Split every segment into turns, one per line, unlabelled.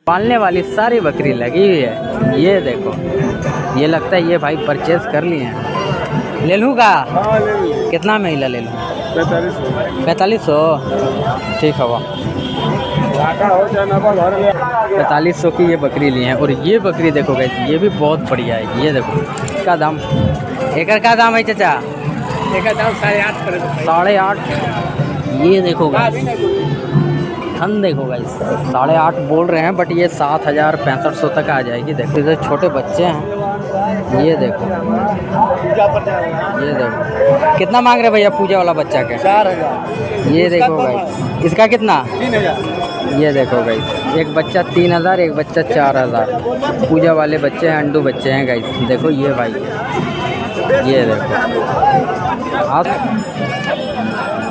पालने वाली सारी बकरी लगी हुई है। ये देखो, ये लगता है ये भाई परचेज कर लिए हैं। ले लूँ का? कितना में ले लूँ? 4500। ठीक है वाह, 4500 की ये बकरी ली है। और ये बकरी देखो गाइस, ये भी बहुत बढ़िया है। ये देखो इसका दाम, एक का दाम है चाचा? एक का दाम 8.5। 8.5। ये देखो गाइस, थन देखो गाइस, 8.5 बोल रहे हैं, बट ये 7000 6500 तक आ जाएगी। देखो इधर छोटे बच्चे हैं। ये देखो, ये देखो कितना मांग रहे भैया पूजा वाला बच्चा के? 4000। ये देखो गाइस, इसका कितना? 3000। ये देखो गाइस, एक बच्चा 3000, एक बच्चा 4000। पूजा वाले बच्चे हैं, अंडू बच्चे हैं गाइस। देखो ये भाई, ये देखो आप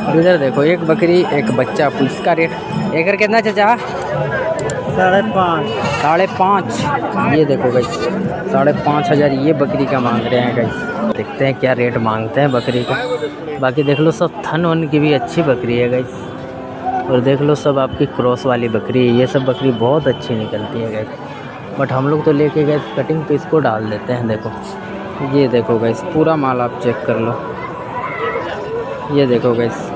इधर देखो, एक बकरी एक बच्चा। इसका रेट एक कितना चाचा? 5.5। 5.5। ये देखो गाइस, 5.5 ये बकरी का मांग रहे हैं गाइस। देखते हैं क्या रेट मांगते हैं बकरी का। बाकी देख लो सब थन वन की भी अच्छी बकरी है गाइस। और देख लो सब आपकी क्रॉस वाली बकरी है। ये सब बकरी बहुत अच्छी निकलती है गाइस, बट हम लोग तो लेके गए कटिंग पे इसको डाल देते हैं। देखो ये देखो गाइस, पूरा माल आप चेक कर लो। ये देखो गाइस,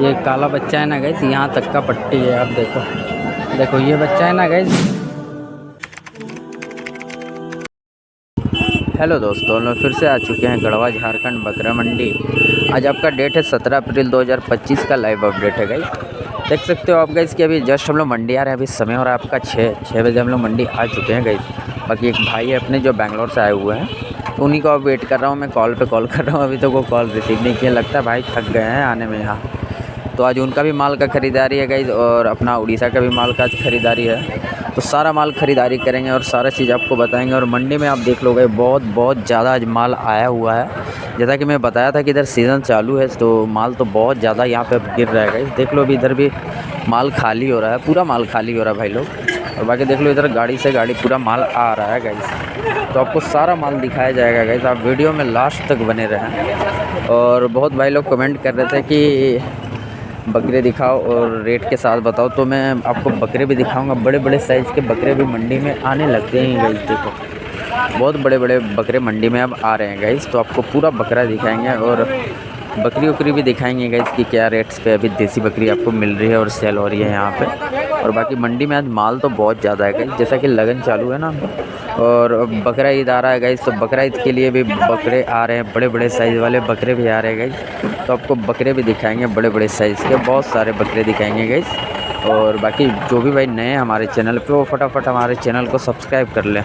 ये काला बच्चा है ना गाइस, यहाँ तक का पट्टी है। आप देखो, देखो ये बच्चा है ना गाइस। हेलो दोस्तों, हम फिर से आ चुके हैं गढ़वा झारखंड बकरा मंडी। आज आपका डेट है 17 अप्रैल 2025 का लाइव अपडेट है गाइस। देख सकते हो आप गाइस कि अभी जस्ट हम लोग मंडी आ रहे हैं। अभी समय हो रहा है आपका 6 बजे हम लोग मंडी आ चुके हैं गाइस। बाकी एक भाई है अपने जो बैंगलोर से आए हुए हैं, तो उन्हीं को अब वेट कर रहा हूँ मैं। कॉल पे कॉल कर रहा हूँ, अभी तो वो कॉल रिसीव नहीं किया। लगता है भाई थक गए हैं आने में यहाँ। तो आज उनका भी माल का ख़रीदारी है गाइस, और अपना उड़ीसा का भी माल का ख़रीदारी है। तो सारा माल ख़रीदारी करेंगे और सारा चीज़ आपको बताएंगे। और मंडी में आप देख लोगे बहुत ज़्यादा आज माल आया हुआ है। जैसा कि मैं बताया था कि इधर सीज़न चालू है, तो माल तो बहुत ज़्यादा यहाँ पे गिर रहा है गाइस। देख लो अभी इधर भी माल खाली हो रहा है, पूरा माल खाली हो रहा है भाई लोग। और बाकी देख लो इधर गाड़ी से गाड़ी पूरा माल आ रहा है गाइस। तो आपको सारा माल दिखाया जाएगा गाइस, आप वीडियो में लास्ट तक बने रहें। और बहुत भाई लोग कमेंट कर रहे थे कि बकरे दिखाओ और रेट के साथ बताओ, तो मैं आपको बकरे भी दिखाऊंगा। बड़े बड़े साइज़ के बकरे भी मंडी में आने लगते हैं गाइस। देखो बहुत बड़े बड़े बकरे मंडी में अब आ रहे हैं गाइस। तो आपको पूरा बकरा दिखाएंगे और बकरी उकरी भी दिखाएंगे गाइस कि क्या रेट्स पे अभी देसी बकरी आपको मिल रही है और सेल हो रही है यहाँ पे। और बाकी मंडी में आज माल तो बहुत ज़्यादा है गाइस, जैसा कि लगन चालू है ना, और बकरा ईद आ रहा है गाइस। तो बकरा ईद के लिए भी बकरे आ रहे हैं, बड़े बड़े साइज़ वाले बकरे भी आ रहे हैं गाइस। तो आपको बकरे भी दिखाएंगे, बड़े बड़े साइज़ के बहुत सारे बकरे दिखाएंगे गाइस। और बाकी जो भी भाई नए हैं हमारे चैनल पे, वो फटाफट हमारे चैनल को सब्सक्राइब कर लें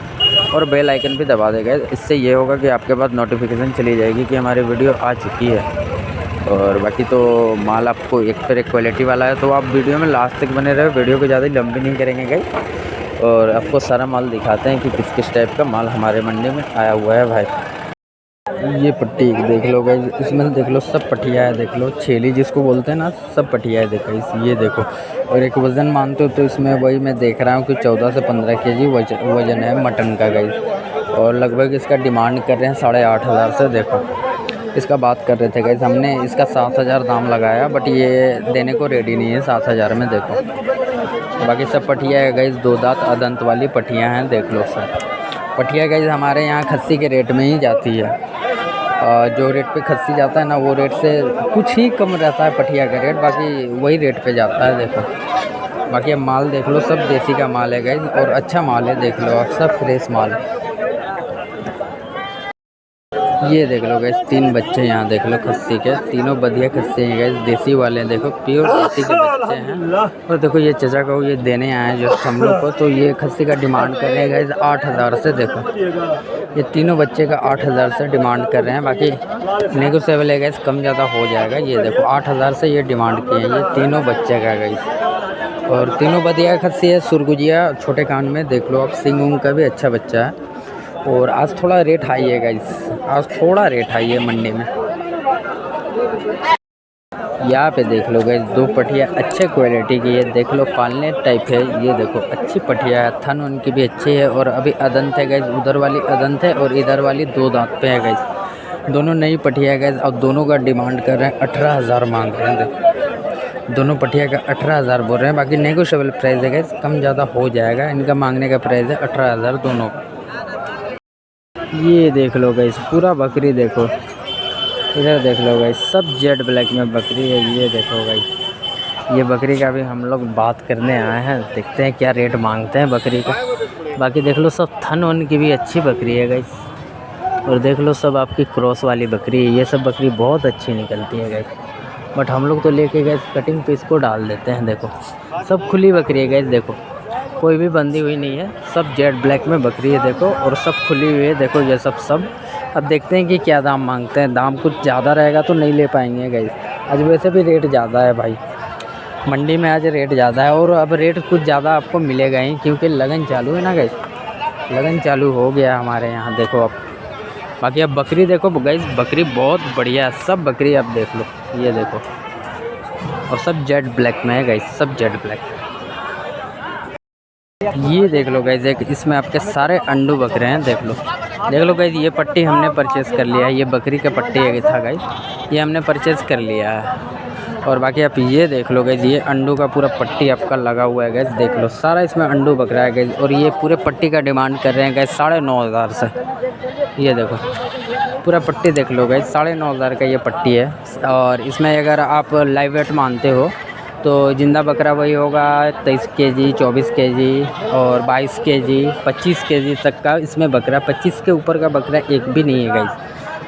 और बेल आइकन भी दबा देगा। इससे ये होगा कि आपके पास नोटिफिकेशन चली जाएगी कि हमारी वीडियो आ चुकी है। और बाकी तो माल आपको एक पर एक क्वालिटी वाला है, तो आप वीडियो में लास्ट तक बने रहे। वीडियो को ज़्यादा लंबी नहीं करेंगे गाइस, और आपको सारा माल दिखाते हैं कि किस किस टाइप का माल हमारे मंडी में आया हुआ है भाई। ये पट्टी देख लो गाइस, इसमें देख लो सब पट्टियाँ है। देख लो छेली जिसको बोलते हैं ना, सब पट्टियाँ है देखो इस। ये देखो, और एक वज़न मानते हो तो इसमें वही मैं देख रहा हूँ कि 14 से 15 kg वज़न है मटन का गाइस। और लगभग इसका डिमांड कर रहे हैं 8,500 से। देखो इसका बात कर रहे थे गाइस, हमने इसका 7,000 दाम लगाया, बट ये देने को रेडी नहीं है 7,000 में। देखो बाकी सब पट्टियाँ है गाइस, 2 दांत अदंत वाली पट्टियाँ हैं। देख लो सर, पट्टियाँ गाइस हमारे यहाँ खस्सी के रेट में ही जाती है। जो रेट पे खस्सी जाता है ना, वो रेट से कुछ ही कम रहता है पट्टिया का रेट, बाकी वही रेट पे जाता है। देखो बाकी अब माल देख लो, सब देसी का माल है गाइस, और अच्छा माल है। देख लो आप, सब फ्रेश माल। ये देख लो गाइस, 3 बच्चे यहाँ देख लो खस्सी के, तीनों बढ़िया खस्सी हैं गाइस, देसी वाले हैं। देखो प्योर देसी के बच्चे हैं। और देखो ये चचा को ये देने आए हैं जो हम लोग को, तो ये खस्सी का डिमांड कर रहे हैं गाइस 8,000 से। देखो ये तीनों बच्चे का 8,000 से डिमांड कर रहे हैं। बाकी नेगोशिएबल है गाइस, कम ज़्यादा हो जाएगा। ये देखो 8,000 से ये डिमांड किए हैं, ये तीनों बच्चे का गाइस। और तीनों बढ़िया खस्सी है, सुरगुजिया छोटे कान में। देख लो आप, सिंग उंग का भी अच्छा बच्चा है। और आज थोड़ा रेट हाई है गाइस, आज थोड़ा रेट हाई है मंडी में। यहाँ पे देख लो गाइस, 2 पट्टियाँ अच्छे क्वालिटी की है। देख लो पालने टाइप है। ये देखो अच्छी पट्टियाँ है, थन उनकी भी अच्छी है। और अभी अदंत है गाइस, उधर वाली अदंत है और इधर वाली 2 दांत पे है गाइस। दोनों नई पट्टियाँ है गाइस, और दोनों का डिमांड कर रहे हैं 18,000 मांग रहे हैं। दोनों पटिया का 18,000 बोल रहे हैं, बाकी नेगोशिएबल प्राइस है गाइस, कम ज़्यादा हो जाएगा। इनका मांगने का प्राइस है 18,000 दोनों का। ये देख लो गाइस पूरा बकरी देखो, इधर देख लो गाइस सब जेड ब्लैक में बकरी है। ये देखो गाइस ये बकरी का भी हम लोग बात करने आए हैं, देखते हैं क्या रेट मांगते हैं बकरी का। बाकी देख लो सब थन वन की भी अच्छी बकरी है गाइस, और देख लो सब आपकी क्रॉस वाली बकरी है। ये सब बकरी बहुत अच्छी निकलती है गाइस, बट हम लोग तो लेके गए कटिंग पीस को डाल देते हैं। देखो सब खुली बकरी है गाइस, देखो कोई भी बंधी हुई नहीं है, सब जेड ब्लैक में बकरी है देखो, और सब खुली हुई है देखो ये सब। अब देखते हैं कि क्या दाम मांगते हैं। दाम कुछ ज़्यादा रहेगा तो नहीं ले पाएंगे गाइस, आज वैसे भी रेट ज़्यादा है भाई, मंडी में आज रेट ज़्यादा है। और अब रेट कुछ ज़्यादा आपको मिलेगा ही, क्योंकि लगन चालू है ना गाइस, लगन चालू हो गया हमारे यहाँ। देखो अब बाकी अब बकरी देखो गाइस, बकरी बहुत बढ़िया है, सब बकरी आप देख लो, ये देखो, और सब जेड ब्लैक में है गाइस, सब जेड ब्लैक। ये देख लो गाइस, एक इसमें आपके सारे अंडू बकरे हैं, देख लो गाइस। ये पट्टी हमने परचेज़ कर लिया है, ये बकरी का पट्टी है था गाइस, ये हमने परचेज़ कर लिया है। और बाकी आप ये देख लो गाइस, ये अंडू का पूरा पट्टी आपका लगा हुआ है गाइस, देख लो सारा इसमें अंडू बकरा है गाइस। और ये पूरे पट्टी का डिमांड कर रहे हैं गाइस 9,500 से। ये देखो पूरा पट्टी देख लो गाइस, 9,500 का ये पट्टी है। और इसमें अगर आप लाइव वेट मानते हो तो जिंदा बकरा वही होगा 23 केजी, 24 केजी और 22 केजी, 25 केजी तक का इसमें बकरा। 25 के ऊपर का बकरा एक भी नहीं है गाइस।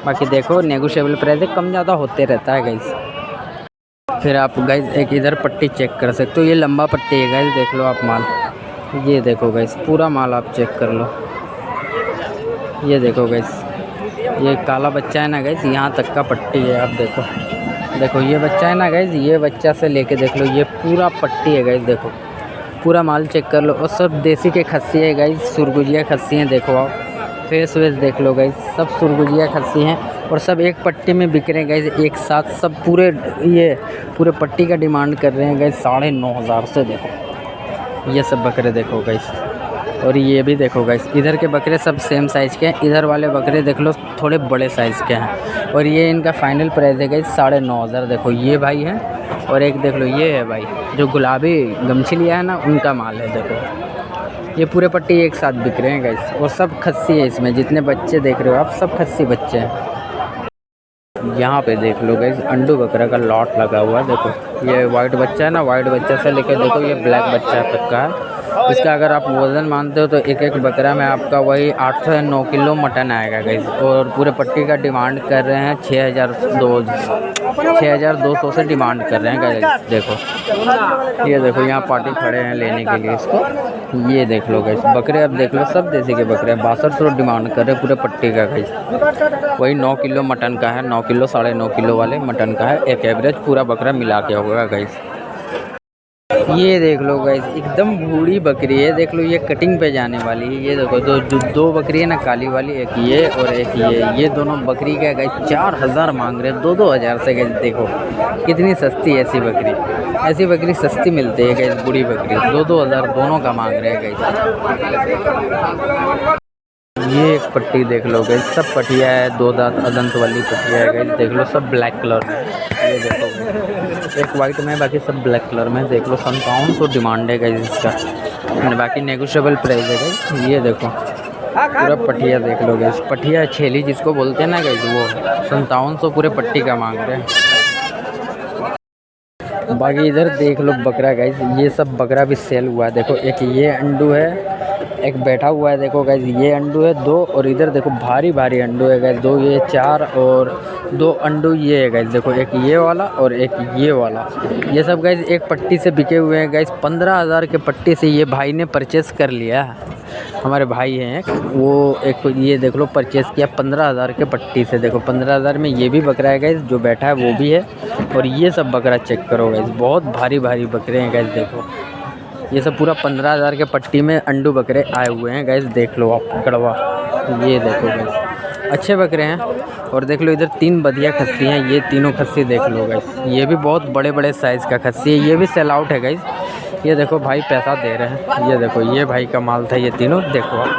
बाकी देखो नेगोशिएबल प्राइस है, कम ज़्यादा होते रहता है गाइस। फिर आप गाइस एक इधर पट्टी चेक कर सकते हो, ये लंबा पट्टी है गाइस, देख लो आप माल। ये देखो गाइस पूरा माल आप चेक कर लो, ये देखो गाइस, ये काला बच्चा है ना गाइस, यहाँ तक का पट्टी है। आप देखो ये बच्चा है ना गाइस, ये बच्चा से लेके देख लो, ये पूरा पट्टी है गाइस, देखो पूरा माल चेक कर लो। और सब देसी के खस्सी है गाइस, सुरगुजिया खस्सी हैं, देखो आप फेस वेस देख लो गाइस, सब सुरगुजिया खस्सी हैं। और सब एक पट्टी में बिक रहे हैं गाइस एक साथ, सब पूरे पट्टी का डिमांड कर रहे हैं गाइस 9,500 से। देखो ये सब बकरे देखो गाइस, और ये भी देखो गाइस, इधर के बकरे सब सेम साइज़ के हैं, इधर वाले बकरे देख लो थोड़े बड़े साइज़ के हैं। और ये इनका फाइनल प्राइस है गाइस 9,500। देखो ये भाई है, और एक देख लो ये है भाई जो गुलाबी गमछी लिया है ना, उनका माल है। देखो ये पूरे पट्टी एक साथ बिक रहे हैं गाइस, और सब खस्सी है इसमें, जितने बच्चे देख रहे हो आप सब खस्सी बच्चे हैं। यहाँ पे देख लो गाइस अंडू बकरा का लॉट लगा हुआ है। देखो ये वाइट बच्चा है ना, वाइट बच्चा से लेकर देखो ये ब्लैक बच्चा तक का है। इसका अगर आप वज़न मानते हो तो एक बकरा में आपका वही 8 से 9 किलो मटन आएगा गाइस। और पूरे पट्टी का डिमांड कर रहे हैं 6,200 से डिमांड कर रहे हैं गाइस। देखो ये देखो यहाँ पार्टी खड़े हैं लेने के लिए इसको। ये देख लो गाइस बकरे, अब देख लो सब देसी के बकरे हैं, 6200 डिमांड कर रहे हैं पूरे पट्टी का गाइस। वही 9 किलो मटन का है, 9 किलो 9.5 किलो वाले मटन का है, एक एवरेज पूरा बकरा मिला के होगा गाइस। ये देख लो गाइस एकदम बूढ़ी बकरी है, देख लो ये कटिंग पे जाने वाली है। ये देखो दो बकरी है ना, काली वाली, एक ये और एक ये दोनों बकरी का गाइस 4,000 मांग रहे हैं, 2,000 से गाइस। देखो कितनी सस्ती है ऐसी बकरी सस्ती मिलती है गाइस, बूढ़ी बकरी 2,000 दोनों का मांग रहे हैं गाइस। ये एक पट्टी देख लो गाइस, सब पटिया है, 2 दांत अदंत वाली पटिया है गाइस, देख लो सब ब्लैक कलर में। ये देखो एक वाइट में, बाकी सब ब्लैक कलर में। देख लो 5700 डिमांड है गाइस इसका, बाकी नेगोशिएबल प्राइस है गाइस। ये देखो पूरा पटिया देख लो गाइस, पटिया छेली जिसको बोलते हैं ना गाइस, वो 5700 पूरे पट्टी का मांग रहे हैं। बाकी इधर देख लो बकरा गाइस, ये सब बकरा भी सेल हुआ है। देखो एक ये अंडू है, एक बैठा हुआ है, देखो गाइस ये अंडू है 2, और इधर देखो भारी अंडू है गाइस 2, ये 4 और 2 अंडू ये है गाइस। देखो एक ये वाला और एक ये वाला, ये सब गाइस एक पट्टी से बिके हुए हैं गाइस। 15,000 के पट्टी से ये भाई ने परचेस कर लिया है, हमारे भाई हैं वो, एक ये देख लो परचेस किया 15,000 के पट्टी से। देखो 15,000 में ये भी बकरा है गाइस, जो बैठा है वो भी है, और ये सब बकरा चेक करो गाइस, बहुत भारी बकरे हैं गाइस। देखो ये सब पूरा 15,000 के पट्टी में अंडू बकरे आए हुए हैं गाइस, देख लो आप कड़वा। ये देखो गाइस अच्छे बकरे हैं। और देख लो इधर 3 बधिया खस्सी हैं, ये तीनों खस्सी देख लो गाइस, ये भी बहुत बड़े साइज़ का खस्सी है, ये भी सेल आउट है गाइस। ये देखो भाई पैसा दे रहे हैं, ये देखो ये भाई का माल था, ये तीनों देखो आप।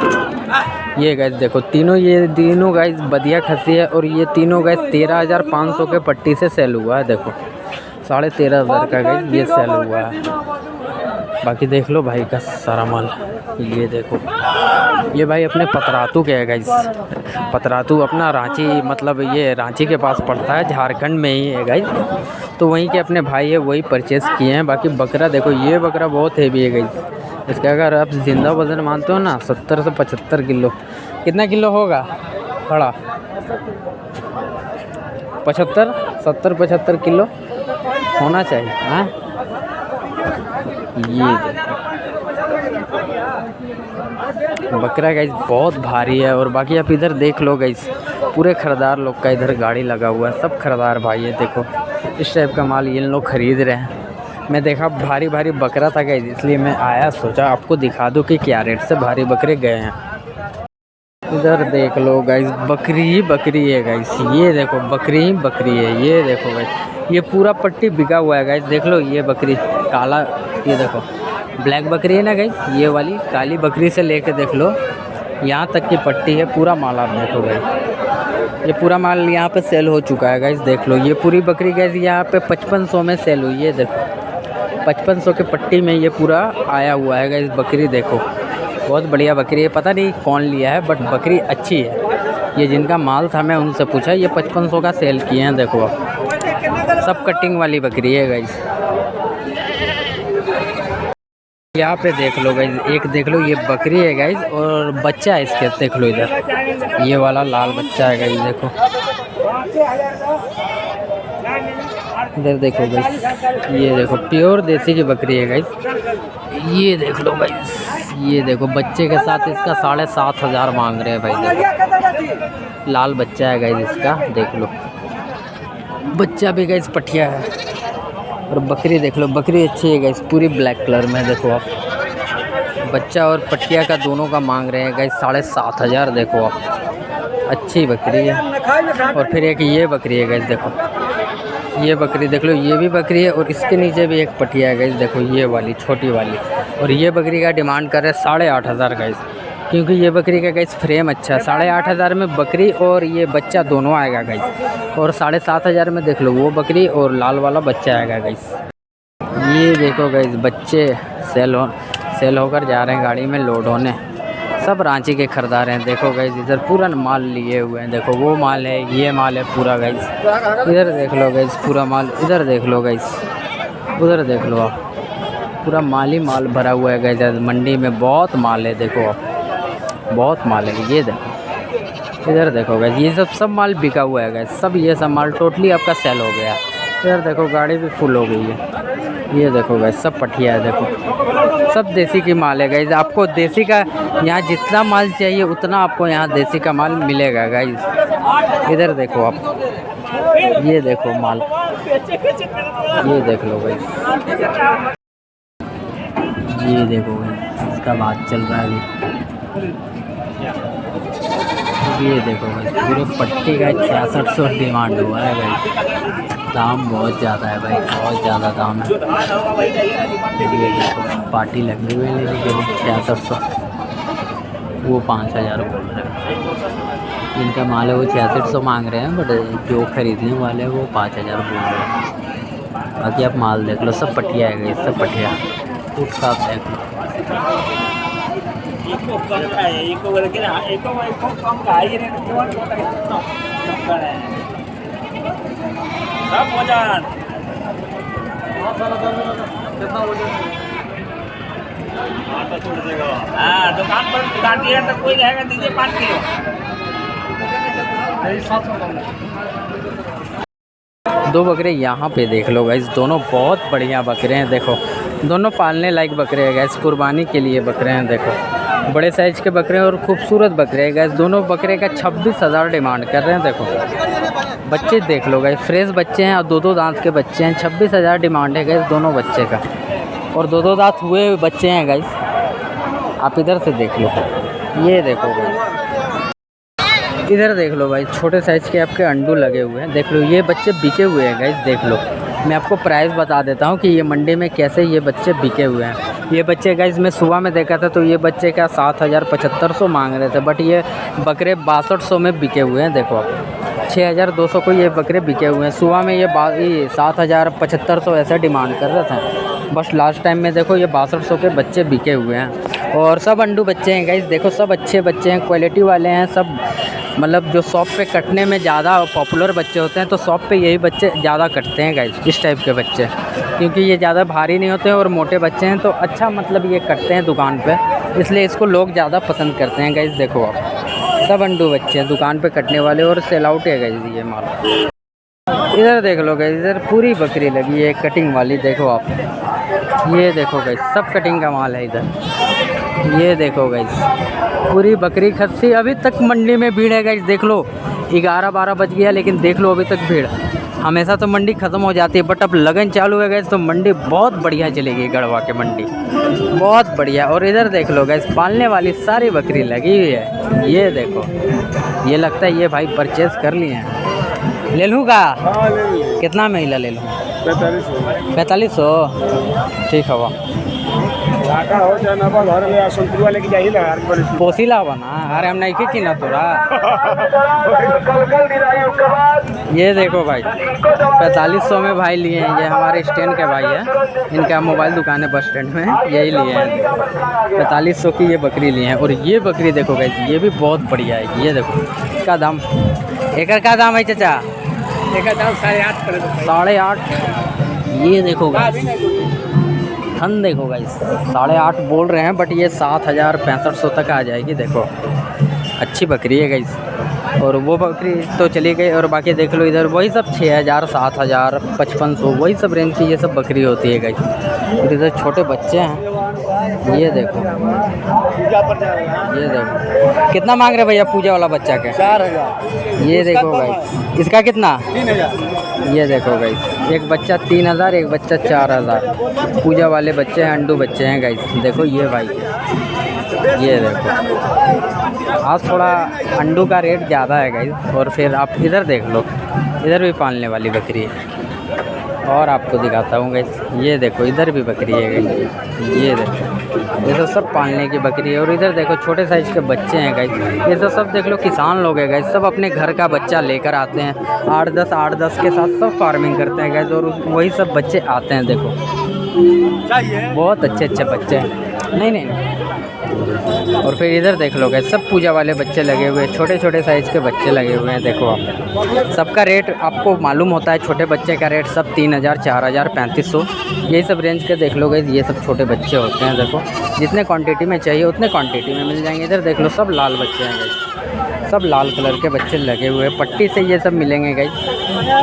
ये गाइस देखो ये तीनों गाइस बधिया खस्सी है, और ये तीनों गाइस 13,500 के पट्टी से सेल हुआ है। देखो 13,500 का गाइस ये सेल हुआ है। बाकी देख लो भाई का सारा माल। ये देखो ये भाई अपने पतरातू के है गाइस। पतरातू अपना रांची, मतलब ये रांची के पास पड़ता है, झारखंड में ही है गाइस। तो वहीं के अपने भाई है, वही परचेज़ किए हैं। बाकी बकरा देखो, ये बकरा बहुत हैवी है गाइस। इसका अगर आप ज़िंदा वज़न मानते हो ना 70 से 75 किलो। कितना किलो होगा खड़ा? 75, 70-75 किलो होना चाहिए। हाँ ये बकरा गाइस बहुत भारी है। और बाकी आप इधर देख लो गाइस, पूरे खरीदार लोग का इधर गाड़ी लगा हुआ है, सब खरीदार भाई है। देखो इस टाइप का माल ये लोग खरीद रहे हैं। मैं देखा भारी भारी बकरा था गाइस, इसलिए मैं आया, सोचा आपको दिखा दूं कि क्या रेट से भारी बकरे गए हैं। इधर देख लो गाइस, बकरी ही बकरी है गाइस। ये देखो बकरी ही बकरी है। ये देखो गाइस, ये पूरा पट्टी बिका हुआ है गाइस। देख लो ये बकरी काला, ये देखो ब्लैक बकरी है ना गाइस, ये वाली काली बकरी से लेके देख लो यहाँ तक की पट्टी है। पूरा माल आप देखो गाइस, ये पूरा माल यहाँ पे सेल हो चुका है गाइस। देख लो ये पूरी बकरी गाइस यहाँ पे 5500 में सेल हुई है। देखो 5500 के पट्टी में ये पूरा आया हुआ है गाइस। बकरी देखो बहुत बढ़िया बकरी है। पता नहीं कौन लिया है, बट बकरी अच्छी है। ये जिनका माल था मैं उनसे पूछा, ये 5500 का सेल किए हैं। देखो आप सब कटिंग वाली बकरी है गाइस। यहाँ पे देख लो गाइस, एक देख लो ये बकरी है गाइस और बच्चा है इसके। देख लो इधर ये वाला लाल बच्चा है गाइस। देखो इधर देखो गाइस, ये देखो प्योर देसी की बकरी है गाइस। ये देख लो गाइस, ये देखो बच्चे के साथ इसका 7,500 मांग रहे हैं भाई। देखो लाल बच्चा है गाइस इसका। देख लो बच्चा भी गाइस पठिया है। और बकरी देख लो, बकरी अच्छी है गाइस, पूरी ब्लैक कलर में। देखो आप बच्चा और पठिया का दोनों का मांग रहे हैं गाइस 7,500। देखो आप अच्छी बकरी है। और फिर एक ये बकरी है गाइस। देखो ये बकरी देख लो, ये भी बकरी है और इसके नीचे भी एक पठिया है गाइस। देखो ये वाली छोटी वाली। और ये बकरी का डिमांड कर रहे हैं 8,500 गाइस, क्योंकि ये बकरी का गाइस फ्रेम अच्छा है। 8,500 में बकरी और ये बच्चा दोनों आएगा गाइस। और 7,500 में देख लो वो बकरी और लाल वाला बच्चा आएगा गाइस। ये देखो गाइस बच्चे सेल होकर जा रहे हैं गाड़ी में लोड होने। सब रांची के खरीदार हैं। देखो गाइस इधर पूरा माल लिए हुए हैं। देखो वो माल है, ये माल है पूरा गाइस। इधर देख लो गाइस पूरा माल। इधर देख लो गाइस, उधर देख लो आप, पूरा माल ही माल भरा हुआ है गाइस। मंडी में बहुत माल है। देखो आप बहुत माल है। ये देखो इधर देखो गाइस, ये सब माल बिका हुआ है गाइस। सब ये सब माल टोटली आपका सेल हो गया। इधर देखो गाड़ी भी फुल हो गई है। ये देखो गाइस सब पठिया है। देखो सब देसी की माल है गाइस। आपको देसी का यहाँ जितना माल चाहिए उतना आपको यहाँ देसी का माल मिलेगा गाइस। इधर देखो आप, ये देखो माल, ये देख लो गाइस। ये देखो गाइस इसका बात चल रहा है अभी। ये देखो भाई पूरे पट्टी का 6600 डिमांड हुआ है भाई। दाम बहुत ज़्यादा है भाई, बहुत ज़्यादा दाम है। ये देखो पार्टी लगी हुई है लेने के लिए 6600, वो 5000 बोल रहे हैं। जिनका माल है वो 6600 मांग रहे हैं, बट जो खरीदने वाले हैं वो 5000 बोल रहे हैं। बाकी आप माल देख लो, सब पटिया है, सब पटिया फूट साफ देख लो।
दुकान पर काटिए तो कोई रहेगा, दीजिए 5 किलो।
दो बकरे यहाँ पे देख लो गाइस, दोनों बहुत बढ़िया बकरे हैं। देखो दोनों पालने लायक बकरे हैं गैस, कुर्बानी के लिए बकरे हैं। देखो बड़े साइज़ के बकरे हैं और खूबसूरत बकरे हैं गैस। दोनों बकरे का 26,000 डिमांड कर रहे हैं। देखो बच्चे देख लो गैस, फ्रेश बच्चे हैं और दो दांत के बच्चे हैं। 26,000 डिमांड है गैस दोनों बच्चे का, और दो दांत हुए हुए बच्चे हैं गैस। आप इधर से देख लो, ये देखो गैस, इधर देख लो भाई, छोटे साइज़ के आपके अंडू लगे हुए हैं। देख लो ये बच्चे बिके हुए हैं गैस। देख लो मैं आपको प्राइस बता देता हूँ कि ये मंडी में कैसे ये बच्चे बिके हुए हैं। ये बच्चे गाइस मैं सुबह में देखा था तो ये बच्चे का 7,000 7500 मांग रहे थे, बट ये बकरे 6200 में बिके हुए हैं। देखो आप 6200 को ये बकरे बिके हुए हैं। सुबह में ये 7000 7500 ऐसा डिमांड कर रहे थे, बस लास्ट टाइम में देखो ये 6200 के बच्चे बिके हुए हैं। और सब अंडू बच्चे हैं गाइस, देखो सब अच्छे बच्चे हैं, क्वालिटी वाले हैं सब। मतलब जो शॉप पे कटने में ज़्यादा पॉपुलर बच्चे होते हैं तो शॉप पे यही बच्चे ज़्यादा कटते हैं गाइस, इस टाइप के बच्चे, क्योंकि ये ज़्यादा भारी नहीं होते हैं और मोटे बच्चे हैं तो अच्छा मतलब ये कटते हैं दुकान पे, इसलिए इसको लोग ज़्यादा पसंद करते हैं गाइस। देखो आप सब अंडू बच्चे हैं दुकान पे कटने वाले और सेल आउट है गाइस ये माल। इधर देख लो गाइस, इधर पूरी बकरी लगी है कटिंग वाली, देखो आप, ये देखो गाइस सब कटिंग का माल है इधर। ये देखो गाइस पूरी बकरी खस्सी, अभी तक मंडी में भीड़ है गाइस, देख लो 11-12 बज गया लेकिन देख लो अभी तक भीड़। हमेशा तो मंडी ख़त्म हो जाती है बट अब लगन चालू है गाइस तो मंडी बहुत बढ़िया चलेगी, गढ़वा के मंडी बहुत बढ़िया। और इधर देख लो गाइस पालने वाली सारी बकरी लगी हुई है, ये देखो, ये लगता है ये भाई परचेज़ कर लिए हैं। ले लूँ का? कितना महिला ले लूँ? 4500। ठीक है वाह, पोसीला बना, अरे हम नहीं की ना तोरा। ये देखो भाई 4500 में भाई लिए हैं, ये हमारे स्टैंड के भाई है, इनका मोबाइल दुकान है बस स्टैंड में, यही लिए हैं 4500 की ये बकरी लिए हैं। और ये बकरी देखो गाइस ये भी बहुत बढ़िया है, ये देखो इसका दाम, एक का दाम है चाचा?
एक दाम 8.5
8.5। ये देखो गाइस थन देखो गाइस 8.5 बोल रहे हैं बट ये 7000 6500 तक आ जाएगी। देखो अच्छी बकरी है गाइस, और वो बकरी तो चली गई। और बाकी देख लो इधर वही सब 6000 7000 5500 वही सब रेंज की ये सब बकरी होती है गाइस। और इधर छोटे बच्चे हैं, ये देखो, ये देखो कितना मांग रहे भैया पूजा वाला बच्चा के?
4000।
ये देखो गाइस इसका कितना?
3000।
ये देखो गाइस एक बच्चा 3000 एक बच्चा 4000। पूजा वाले बच्चे हैं, अंडू बच्चे हैं गाइस। देखो ये भाई, ये देखो आज थोड़ा अंडू का रेट ज़्यादा है गाइस। और फिर आप इधर देख लो, इधर भी पालने वाली बकरी है और आपको दिखाता हूँ गाइस। ये देखो इधर भी बकरी है गाइस, ये देखो ये तो सब पालने की बकरी है। और इधर देखो छोटे साइज़ के बच्चे हैं गाइस, ये तो सब देख लो किसान लोग हैं गाइस, सब अपने घर का बच्चा लेकर आते हैं, 8-10 के साथ सब फार्मिंग करते हैं गाइस। और वही सब बच्चे आते हैं, देखो बहुत अच्छे बच्चे हैं। नहीं। और फिर इधर देख लो गाइस सब पूजा वाले बच्चे लगे हुए हैं, छोटे साइज़ के बच्चे लगे हुए हैं। देखो आप सबका रेट आपको मालूम होता है, छोटे बच्चे का रेट सब 3000 4000 3500 यही सब रेंज के देख लो गाइस। ये सब छोटे बच्चे होते हैं, देखो जितने क्वांटिटी में चाहिए उतने क्वांटिटी में मिल जाएंगे। इधर देख लो सब लाल बच्चे हैं गाइस, सब लाल कलर के बच्चे लगे हुए हैं, पट्टी से ये सब मिलेंगे गाइस।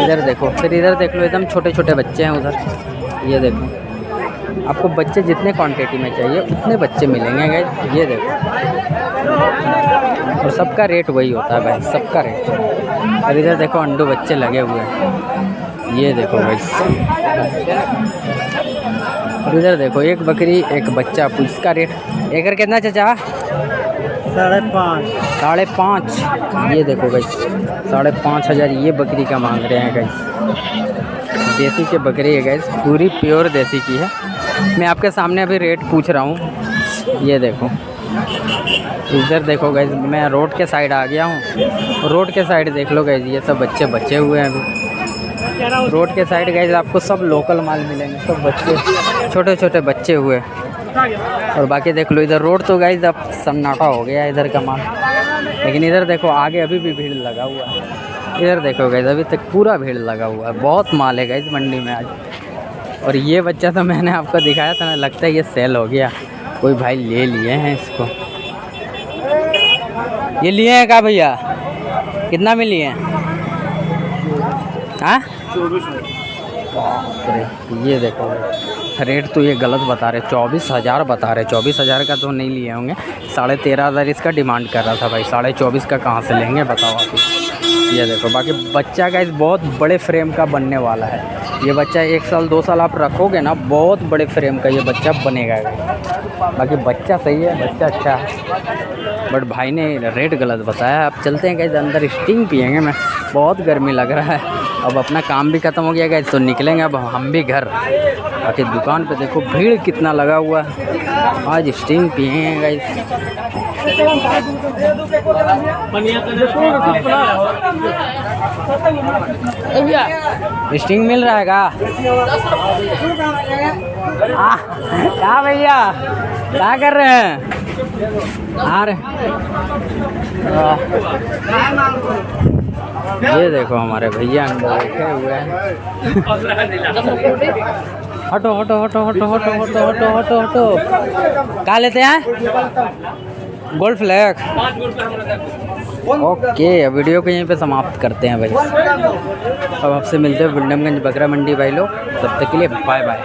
इधर देखो, फिर इधर देख लो एकदम छोटे बच्चे हैं उधर, ये देखो आपको बच्चे जितने क्वांटिटी में चाहिए उतने बच्चे मिलेंगे गाइस। ये देखो और सबका रेट वही होता है भाई, सबका रेट। और इधर देखो अंडू बच्चे लगे हुए हैं, ये देखो गाइस। और इधर देखो एक बकरी एक बच्चा, इसका रेट एक कितना चाचा? 5.5। ये देखो गाइस 5500 ये बकरी का मांग रहे हैं गाइस। देसी के बकरी है गाइस, पूरी प्योर देसी की है। मैं आपके सामने अभी रेट पूछ रहा हूँ। ये देखो इधर देखो गाइस, मैं रोड के साइड आ गया हूँ, रोड के साइड देख लो गाइस, ये सब बच्चे बचे हुए हैं अभी। रोड के साइड गाइस आपको सब लोकल माल मिलेंगे, सब बच्चे छोटे बच्चे हुए। और बाकी देख लो इधर रोड तो गाइस अब सन्नाटा हो गया इधर का माल, लेकिन इधर देखो आगे अभी भी भीड़ लगा हुआ है। इधर देखो गाइस अभी तक पूरा भीड़ लगा हुआ है, बहुत माल है गाइस मंडी में आज। और ये बच्चा तो मैंने आपको दिखाया था ना, लगता है ये सेल हो गया, कोई भाई ले लिए हैं इसको। ये लिए हैं क्या भैया? कितना में लिए हैं? हाँ ये देखो रेट तो ये गलत बता रहे, 24,000 बता रहे। 24,000 का तो नहीं लिए होंगे, 13,500 इसका डिमांड कर रहा था भाई। 24,500 का कहाँ से लेंगे बताओ आप। ये देखो बाकी बच्चा का इस बहुत बड़े फ्रेम का बनने वाला है ये बच्चा। 1 साल 2 साल आप रखोगे ना, बहुत बड़े फ्रेम का ये बच्चा बनेगा। बाकी बच्चा सही है, बच्चा अच्छा है, बट भाई ने रेट गलत बताया। अब चलते हैं गाइस अंदर, स्टिंग पियेंगे। मैं बहुत गर्मी लग रहा है। अब अपना काम भी ख़त्म हो गया गाइस, तो निकलेंगे अब हम भी घर। बाकी दुकान पे देखो भीड़ कितना लगा हुआ है। आज स्टिंग पिए हैं गाइस। स्टिंग मिल रहा है का? क्या भैया क्या कर रहे हैं? अरे ये देखो हमारे भैया अंदर बैठे हुए हैं। हटो हटो हटो हटो हटो हटो हटो हटो हटो। क्या लेते हैं? Gold flag. ओके, वीडियो को यहीं पे समाप्त करते हैं भाई। अब आपसे मिलते हैं विंडमगंज बकरा मंडी भाई लोग। तब तक के लिए बाय बाय।